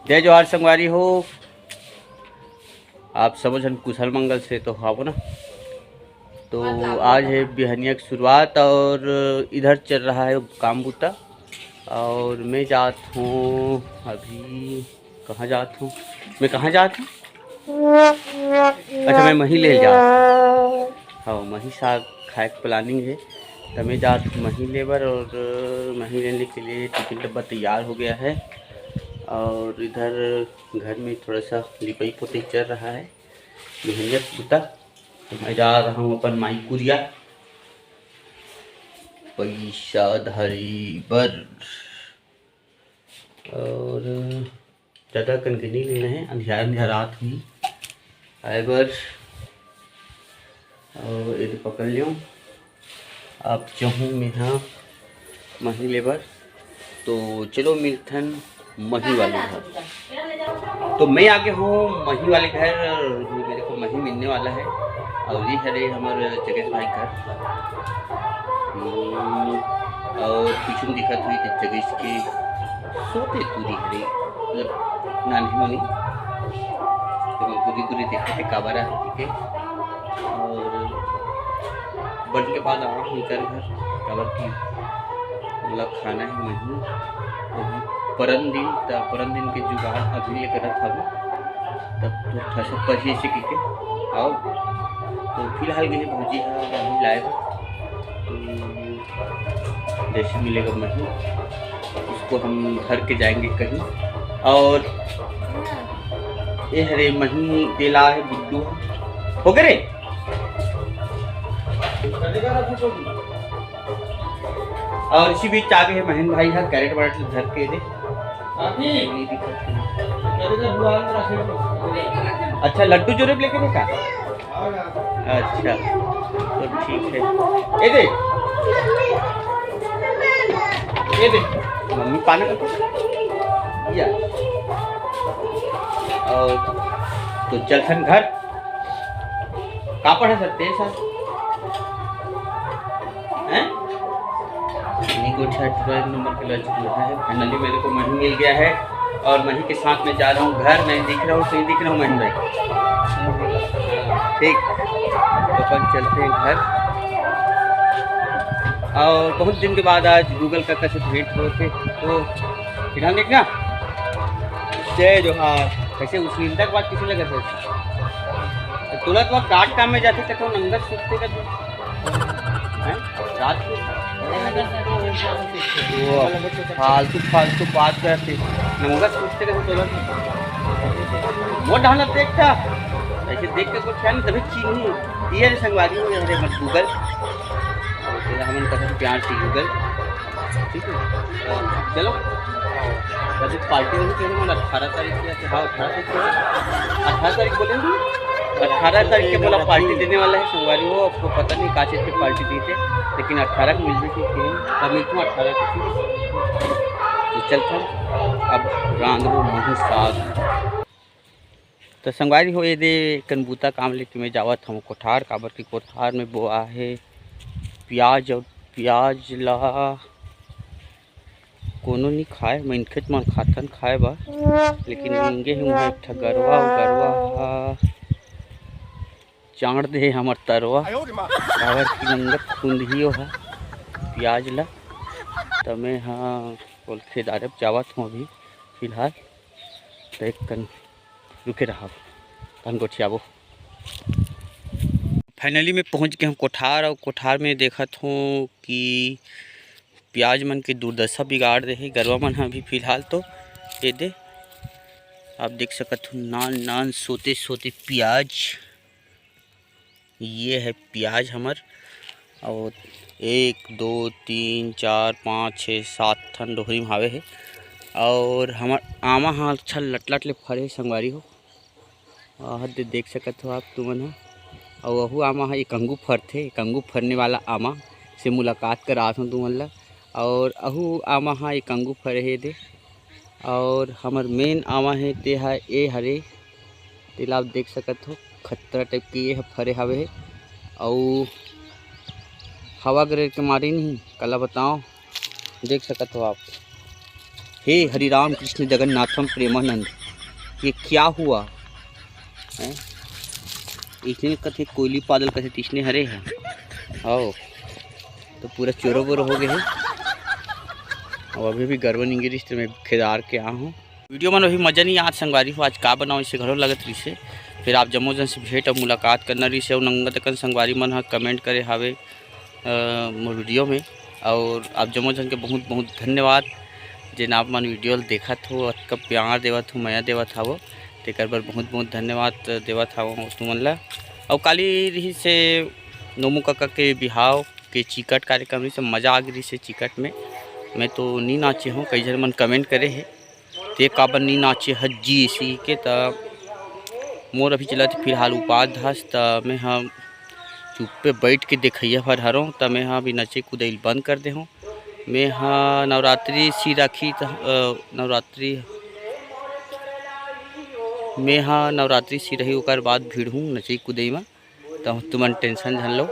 जय जोहार संगवारी हो। आप सब जन कुशल मंगल से तो हो ना। तो आज है बिहनिया की शुरुआत और इधर चल रहा है काम बूता। और मैं जात हूँ अभी कहाँ जात हूँ, मैं कहाँ जात हूँ, अच्छा मैं मही ले जा, हाँ मही साग खाए की प्लानिंग है। तो मैं जात हूँ मही लेबर और मही लेने के लिए टिफिन डब्बा तैयार हो गया है। और इधर घर में थोड़ा सा लिपाई पोती चल रहा है बिहनिया बूता। मैं जा रहा हूँ अपन माईपुरिया पैसा धरी बर और ज़्यादा कनकनी लेना है, अंधियार अंधियारात हुई आए बर और यदि पकड़ लियो आप चाहूँ मैं हाँ मही लेबर। तो चलो मिलथन मही वाले घर। तो मैं आगे हूँ मही वाले घर, मेरे को मही मिलने वाला है। और ये है हमारे जगेश भाई घर और पीछे दिखत हुई तो जगेश के सोते तुरी हरे मतलब नानी मुनी तो पूरी पूरी देखते थे काबरा है ठीक है। और बढ़ने के बाद आवा निकल घर काबर की मतलब खाना है मही परम दिन के जुगाड़ अभी ये करत हूँ तब तो थोड़ा सा पची से के आओ। तो फिलहाल गए भौजी है अभी लाए तो जैसे मिलेगा मही उसको हम भर के जाएंगे कहीं। और ये हरे मही देला है बुड्डू हो गए रे और इसी बीच आगे है महेंद्र भाई है कैरेट वारेट धर के दे। अच्छा लड्डू जोरेब लेके देखा, अच्छा तो ठीक है। ये दे मम्मी पानी या और तो चलथन घर कापड़ है सर तेज सर हैं नंबर के लच है। फाइनली मेरे को मही मिल गया है और मही के साथ में जा रहा हूँ घर। मैं दिख रहा हूँ सही दिख रहा हूँ मही भाई ठीक। तो अपन चलते हैं घर और बहुत दिन के बाद आज गूगल का कैसे भेंट हो थे तो फिलहाल देखना जय जोहार। कैसे उस नींदा के बाद किसी लगे थे तुरंत वक्त काट काम में जाते तो नंगर सूखते का रात को फालतू फालतू बात करते नंगर सूखते का तुरंत वो ढाला देखता ऐसे देख के कुछ नहीं तभी चीनी ये संगवारी हो जाए मत गूगल हमन कहते प्यार से गूगल ठीक है। चलो जब पार्टी होगी तो 18 तारीख से हाँ 18 तारीख बोलेंगे 18 तारीख के बोला पार्टी देने वाला है संगवारी हो। आपको पता नहीं का चीज़ की पार्टी दी थे लेकिन 18 को मिल रही थी अब मिलता 18 को तो चलता अब रांधो मही साग। तो संगवारी हो ये दे कनबूता काम लेके मैं जावत हम कोठार काबर की कोठार में बोआ है प्याज और प्याज ला कोनो नहीं खाए मनखे मन खातन खाए बा लेकिन इंगे ही एक ठा गरवा चाँड़ दे हमर तरवा काबर की नंगत खुंदहियो है प्याज ला। तो मैं हाँ बोल खेदारब जावत हूँ अभी फिलहाल तो एक कन रुके रहा कन गोठियाबो। फाइनली मैं पहुँच गया हूँ कोठार और कोठार में देखत हूँ कि प्याज मन के दुर्दशा बिगाड़ दे है गरवा मन अभी फिलहाल। तो ये दे आप देख सकत हो नान नान सोते सोते प्याज ये है प्याज हमर और 1 2 3 4 5 6 7 ठन डोहरी में हावे है। और हमार आमा हाँ अच्छा लटलट ले फरे संगवारी हो दे देख सकत हो आप तुमन हा। और वहू आमा है कंगू फरथे कंगू फरने वाला आमा से मुलाकात करा हूँ तुमन ला। और अहू आमा हाँ ये कंगू फरे है दे और हमार मेन आमा है ते है ए हरे तेला आप देख सकत हो खतरा टाइप के ये फरे हवे है। और हवा गिरे के मारी नहीं कला बताओ देख सकत हो आप। हे हरि राम कृष्ण जगन्नाथम प्रेमानंद ये क्या हुआ है? इसने कथे कोयली पादल कथे तीसने हरे हैं आओ तो पूरा चोरो बोरो हो गए हैं। और अभी भी गर्व नहीं गिरी तो मैं खेदार के आ हूँ। वीडियो में अभी मज़ा नहीं आज संगवारी हो आज का बनाओ इसे घरों लगत रही से फिर आप जम्मो जन से भेंट और मुलाकात करना रही से और नंगा तक संगवारी मन हाँ कमेंट करे हावे वीडियो में। और आप जम्मो जन के बहुत बहुत धन्यवाद जिन आप मन वीडियो देखत हो कब प्यार देवत हो मया देवत हवो तेकर बर बहुत बहुत धन्यवाद देवत हवो तुमन ला। और काली रही से नोमू काका के बिहाव के चिकट कार्यक्रम रही से मज़ा आ गई से चिकट में मैं तो नहीं नाचे हूँ कई जन मन कमेंट करे है ते काबर नहीं नाचे हज्जी इसी के त मोर अभी चला फिलहाल उपाध्यास त मैं हाँ चुप पे बैठ के देखिए हर हरों त मैं हाँ अभी नचे कूदे बंद कर दे हूँ। मैं हाँ नवरात्रि सी राखी नवरात्रि मैं हाँ नवरात्रि सी रही ओकर बाद भीड़ हूँ नचई कूदई में तो तुमन टेंशन झन लो।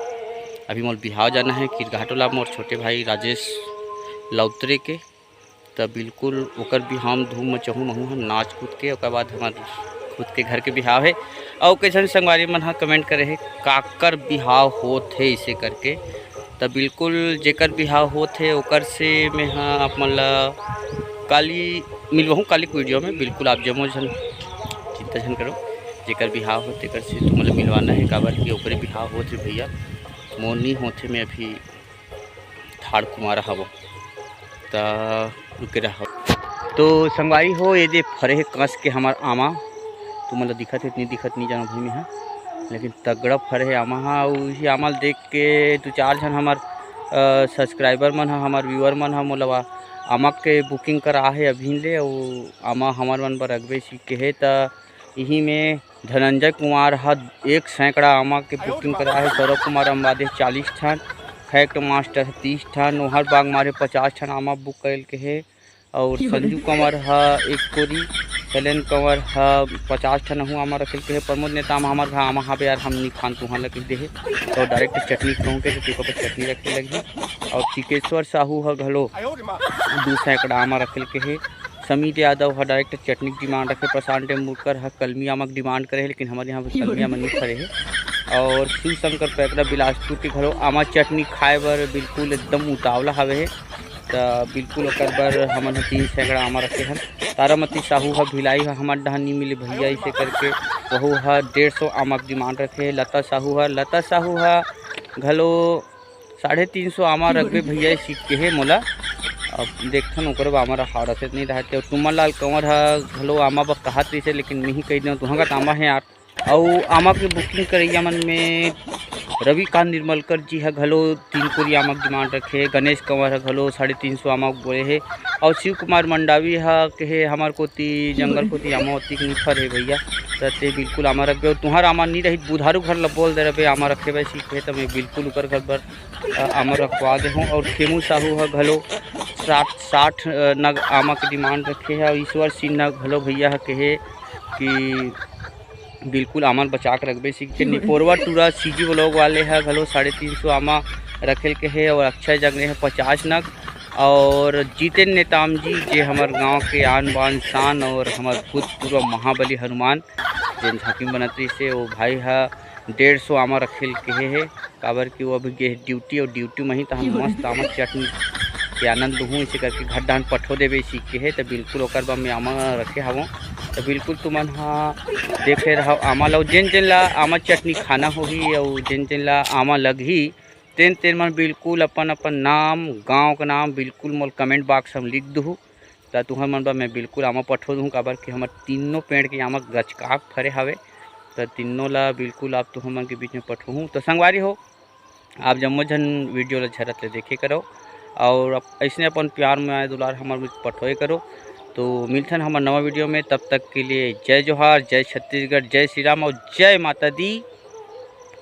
अभी मोर बिहाव जाना है किरघाटोला मोर छोटे भाई राजेश लौतरे के तब बिल्कुल ओकर बिहाव धूम मचहूँ महूँ हम नाच कूद के ओकर बाद हमार खुद के घर के बिहाव है। और कैसे संगवारी मन हाँ कमेंट करे है काकर बिहाव होत है इसे करके तब बिल्कुल जेकर बिहाव होत है ओकर से मैं हाँ आप मन ला काली मिलवाऊँ काली वीडियो में बिल्कुल आप जमो जन चिंता जन करो जेकर बिहाव होते कर से तुम मिलवाना है काबर कि ओकरे बिहाव होते भैया मोर नहीं होते मैं अभी थाड़ कुमार हवो तो रुके रहो। तो संगवारी हो ये दे फरे है कस के हमार आमा तो मतलब दिखत है इतनी दिखत नहीं जाना भाई में हाँ लेकिन तगड़ा फरे है आमा हाँ उसी आमा देख के 2-4 जन हमार सब्सक्राइबर मन हाँ हमार व्यूअर मन हाँ मतलब आमा के बुकिंग करा है अभी ले और आमा हमार मन पर अगवे सीख के है तो यही में धनंजय कुमार हा 1 सैकड़ा आमा के बुकिंग करा है। सौरभ कुमार अम्बादे 40 ठान फैक्ट मास्टर 30 ठान नोहर बाग मारे 50 ठान आमा बुक कर के है। और संजू कंवर हा 1 कोरी शैलेन कंवर हा 50 ठान हूँ आमा रखल के है। प्रमोद नेता हमार घा आमा हाँ यार हम नहीं खान तुहाँ लगे दे है तो डायरेक्ट चटनी कहूँ के तो पर चटनी रखे लगी। और टिकेश्वर साहू हा घलो 2 सैकड़ा आमा रखल के है। समीर यादव हा डायरेक्ट चटनी डिमांड रखे। प्रशांत टेम्बुलकर हा कलमी आमक डिमांड करे है लेकिन हमारे यहाँ पर कलमी आम नहीं खड़े है। और शिव शंकर पैकरा बिलासपुर के घरों आमा चटनी खाए बर बिल्कुल एकदम उतावला हवे है तो बिल्कुल ओकर बर हमन 3 सैकड़ा आमा रखे हन। तारामती साहू हा भिलाई हा हमार डहान नहीं मिले भैया इसे करके वहू हा 150 आमक डिमांड रखे। लता साहू हा घलो 350 आमा रखबे भैया सीख के है मोला अब देखथन ओकर हमारा हारत नहीं रहते। और तुमन लाल कंवर हा घलो आमा ब कहत रही से लेकिन मैं ही कह दूँ तुहंगा तो आमा है यार। और आमा के बुकिंग करैया मन में रविकांत निर्मलकर जी है घलो 3 कोरी आमक डिमांड रखे। गणेश कंवर है घलो 350 आमक बोले है। और शिव कुमार मंडावी हा कहे हमार कोती जंगल कोती आमा होती नहीं फर है भैया ते बिल्कुल आमा रखे। और तुहार आमा नहीं रही बुधारू घर ला बोल दे रहे आमा रखे भाई सीखे तो मैं बिल्कुल उकर घर पर आमा रखवा दे हूँ। और खेमू साहू है घलो 60 नग आमा के डिमांड रखे है। और ईश्वर सिंह नग घलो भैया है कहे कि बिल्कुल आमान बचा के रखबे सीख के। निपोरवा टूरा सीजी व्लॉग वाले है घलो 350 आमा रखेल के है। और अक्षय जगने है 50 नग। और जितेन नेताम जी जे हमार गांव के आन बान शान और हमार भूतपूर्व महाबली हनुमान जिन झांकी बनती से वो भाई है 150 आमा रखेल के है काबर कि वो अभी गे ड्यूटी और ड्यूटी में ही तो हम मस्त आमा चटनी के आनंद लूँ इसे करके घर डान पठो देवे सीख के है तो बिल्कुल ओकर बा में आमा रखे हवों तो बिल्कुल तुमन हाँ देखे रहो आमा लो जिन ला आमा चटनी खाना होगी और जिन ला आमा लगही तेन मन बिल्कुल अपन नाम गांव का नाम बिल्कुल मोल कमेंट बॉक्स हम लिख दूँ तो तुहर मन बा मैं बिल्कुल आमा पठो दूँ काबर कि हमार तीनों पेड़ के आमा गचकाक फरे हवे तो तीनों ला बिल्कुल आप तुहर मन के बीच में पठोहूँ। तो संगवारी हो आप जम्मो जन वीडियो ला झरत ले देखे करो और ऐसे अपन प्यार में आए दुलार हमारे पठोए करो। तो मिलते हैं हमारे नवा वीडियो में तब तक के लिए जय जोहार जय छत्तीसगढ़ जय श्री राम और जय माता दी।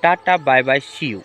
Tata bye bye see you.